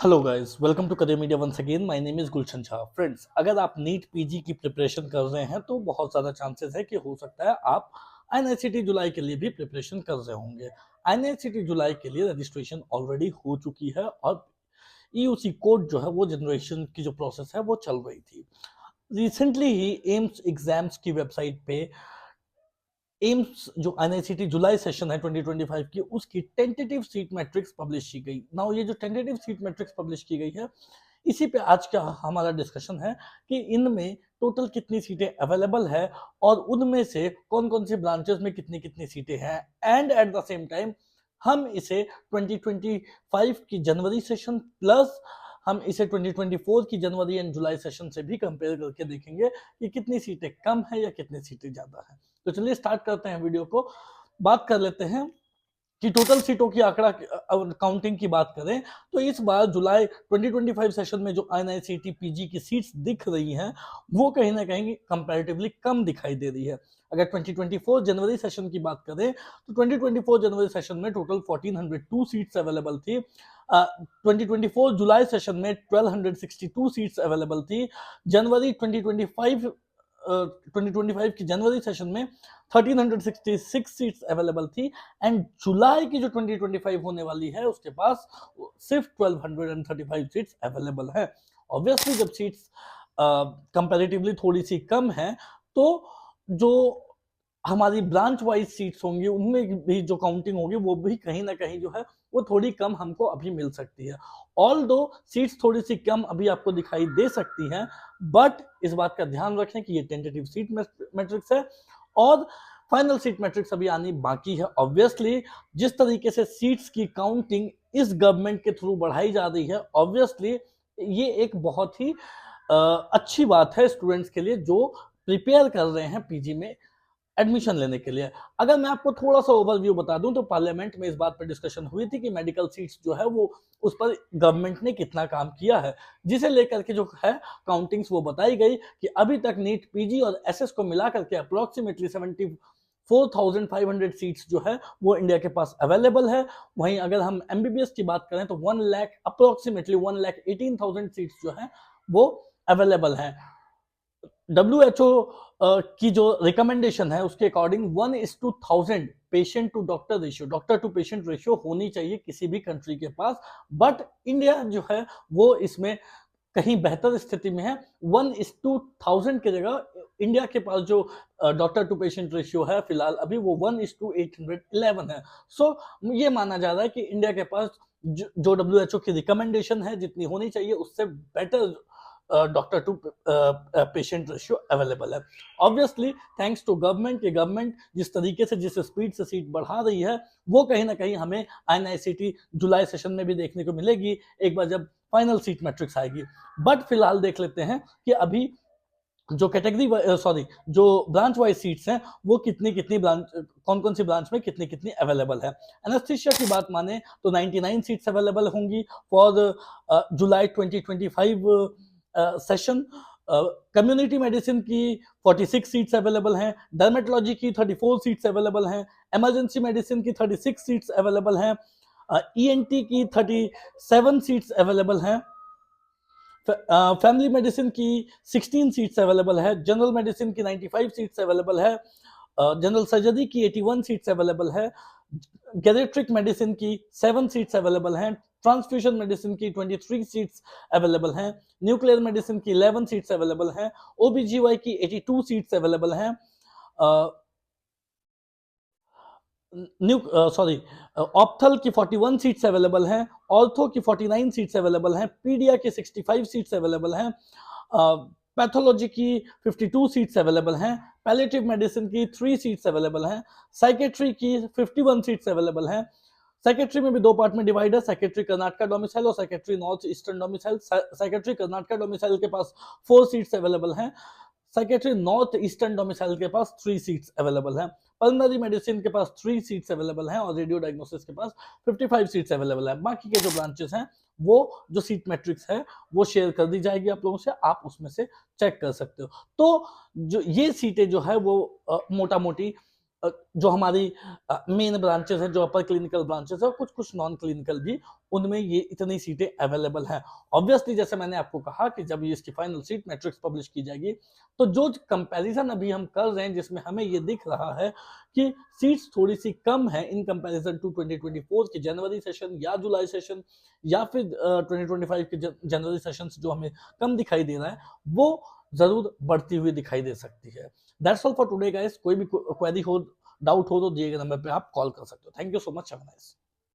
Hello guys, welcome to career media once again. My name is Gulshan Jha. Friends, अगर आप NEET PG की preparation कर रहे हैं तो बहुत ज़्यादा चांसेस है कि हो सकता है आप आईआईसीटी जुलाई के लिए भी प्रिपरेशन कर रहे होंगे। आईआईसीटी जुलाई के लिए रजिस्ट्रेशन ऑलरेडी हो चुकी है और ईयूसी कोड जो है वो जनरेशन की जो प्रोसेस है वो चल रही थी। रिसेंटली ही एम्स एग्जाम्स की वेबसाइट पे एम्स जो एनआईसीटी जुलाई सेशन है 2025 की, उसकी टेंटेटिव सीट मैट्रिक्स पब्लिश की गई। नाउ ये जो टेंटेटिव सीट मैट्रिक्स पब्लिश की गई है, इसी पे आज का हमारा डिस्कशन है कि इनमें टोटल कितनी सीटें अवेलेबल है और उनमें से कौन कौन सी ब्रांचेस में कितनी कितनी सीटें हैं, and at the same time हम इसे 2025 की जनवरी सेशन प्लस हम इसे 2024 की जनवरी एंड जुलाई सेशन से भी कंपेयर करके देखेंगे कि कितनी सीटें कम है या कितनी सीटें ज्यादा है। तो चलिए स्टार्ट करते हैं वीडियो को। बात कर लेते हैं कि टोटल सीटों की आंकड़ा काउंटिंग की बात करें तो इस बार जुलाई 2025 सेशन में जो आईआईसीटी पीजी की सीट्स दिख रही हैं वो कहीं ना कहीं कंपैरेटिवली कम दिखाई दे रही है। अगर 2024 जनवरी सेशन की बात करें तो 2024 जनवरी सेशन में टोटल 1402 सीट्स अवेलेबल थी। 2024 जुलाई सेशन में 1262 सीट्स अवेलेबल थी। जनवरी 2025 की जनवरी सेशन में 1366 सीट्स अवेलेबल थी एंड जुलाई की जो 2025 होने वाली है उसके पास सिर्फ 1235 सीट्स अवेलेबल है। ऑब्वियसली जब सीट्स कंपैरेटिवली थोड़ी सी कम है तो जो हमारी ब्रांच वाइज सीट्स होंगी उनमें भी जो काउंटिंग होगी वो भी कहीं ना कहीं जो है वो थोड़ी कम हमको अभी मिल सकती है। ऑल दो सीट्स थोड़ी सी कम अभी आपको दिखाई दे सकती हैं, बट इस बात का ध्यान रखें कि ये टेंटेटिव सीट मैट्रिक्स है और फाइनल सीट मैट्रिक्स अभी आनी बाकी है। ऑब्वियसली जिस तरीके से सीट्स की काउंटिंग इस गवर्नमेंट के थ्रू बढ़ाई जा रही है, ऑब्वियसली ये एक बहुत ही अच्छी बात है स्टूडेंट्स के लिए जो प्रिपेयर कर रहे हैं पीजी में एडमिशन लेने के लिए। अगर मैं आपको थोड़ा सा ओवरव्यू बता दूं तो पार्लियामेंट में इस बात पर डिस्कशन हुई थी कि मेडिकल सीट्स जो है वो उस पर गवर्नमेंट ने कितना काम किया है, जिसे लेकर के जो है काउंटिंग्स वो बताई गई कि अभी तक नीट पीजी और एसएस को मिला करके अप्रोक्सीमेटली 74,500 सीट्स जो है वो इंडिया के पास अवेलेबल है। वहीं अगर हम एमबीबीएस की बात करें तो 1 लाख अप्रोक्सीमेटली 1,18,000 सीट्स जो है वो अवेलेबल है। WHO की जो रिकमेंडेशन है उसके according 1:1000 patient to doctor ratio, doctor to patient ratio होनी चाहिए किसी भी कंट्री के पास, बट इंडिया जो है वो इसमें कहीं बेहतर स्थिति में है। 1:1000 की जगह इंडिया के पास जो डॉक्टर टू पेशेंट रेशियो है फिलहाल अभी वो 1:811 है। सो ये माना जा रहा है कि इंडिया के पास जो WHO की रिकमेंडेशन है जितनी होनी चाहिए उससे better doctor to patient ratio available है। ऑब्वियसली थैंक्स टू गवर्नमेंट कि गवर्नमेंट जिस तरीके से जिस स्पीड से सीट बढ़ा रही है वो कहीं ना कहीं हमें आईआईसीटी जुलाई सेशन में भी देखने को मिलेगी एक बार जब फाइनल सीट मैट्रिक्स आएगी। बट फिलहाल देख लेते हैं कि अभी जो कैटेगरी जो ब्रांच वाइज सीट्स हैं वो कितनी कितनी ब्रांच कौन कौन सी ब्रांच में कितनी कितनी अवेलेबल है। एनेस्थीसिया की बात माने तो 99 सीट्स अवेलेबल होंगी for July 2025 session. Community medicine की 46 सीट्स अवेलेबल हैं, डर्मेटोलॉजी की 34 सीट्स अवेलेबल हैं, इमरजेंसी मेडिसिन की 36 सीट्स अवेलेबल हैं, ईएनटी की 37 सीट्स अवेलेबल हैं, फैमिली मेडिसिन की 16 सीट्स अवेलेबल है, जनरल मेडिसिन की 95 सीट्स अवेलेबल है, जनरल सर्जरी की 81 सीट्स अवेलेबल है, गेरिट्रिक मेडिसिन की 7 सीट्स अवेलेबल हैं, ट्रांसफ्यूजन मेडिसिन की 23 सीट्स अवेलेबल हैं, न्यूक्लियर मेडिसिन की 11 सीट्स अवेलेबल हैं, ओबीजीवाई की 82 सीट्स अवेलेबल हैं, ऑप्थल की 41 सीट्स अवेलेबल हैं, ऑर्थो की 49 सीट्स अवेलेबल हैं, पीडिया की 65 सीट्स अवेलेबल हैं, पैथोलॉजी की 52 सीट्स अवेलेबल हैं, पैलिएटिव मेडिसिन की 3 सीट्स अवेलेबल हैं, साइकेट्री की 51 सीट्स अवेलेबल हैं। साइकेट्री में भी दो पार्ट में डिवाइड है, साइकेट्री कर्नाटका डोमिसाइल और psychiatry north eastern domicile. Psychiatry Karnataka domicile के पास 4 सीट्स अवेलेबल हैं, साइकेट्री नॉर्थ ईस्टर्न डोमिसाइल के पास 3 सीट्स अवेलेबल हैं, पल्मोनरी मेडिसिन के पास 3 सीट्स अवेलेबल हैं और रेडियो डायग्नोसिस के पास 55 सीट्स अवेलेबल है। बाकी के जो ब्रांचेस हैं वो जो सीट मैट्रिक्स है वो शेयर कर दी जाएगी आप लोगों से, आप उसमें से चेक कर सकते हो। तो जो ये सीटें जो है वो मोटा मोटी जो हमारी मेन ब्रांचेस हैं, जो अपर क्लिनिकल ब्रांचेस है, और कुछ कुछ नॉन क्लिनिकल भी, उनमें ये इतनी सीटें अवेलेबल हैं। ऑब्वियसली जैसे मैंने आपको कहा कि जब ये इसकी फाइनल सीट मैट्रिक्स पब्लिश की जाएगी, तो जो कंपैरिजन अभी हम कर रहे हैं, जिसमें हमें ये दिख रहा है कि सीट्स थोड़ी सी कम है इन कंपैरिजन टू 2024 के जनवरी सेशन या जुलाई सेशन, या फिर 2025 के जनवरी सेशन जो हमें कम दिखाई दे रहा है, वो जरूर बढ़ती हुई दिखाई दे सकती है। That's all for today guys. कोई भी क्वेरी हो, डाउट हो, तो दिए गए नंबर पे आप कॉल कर सकते हो। Thank you so much. Have a nice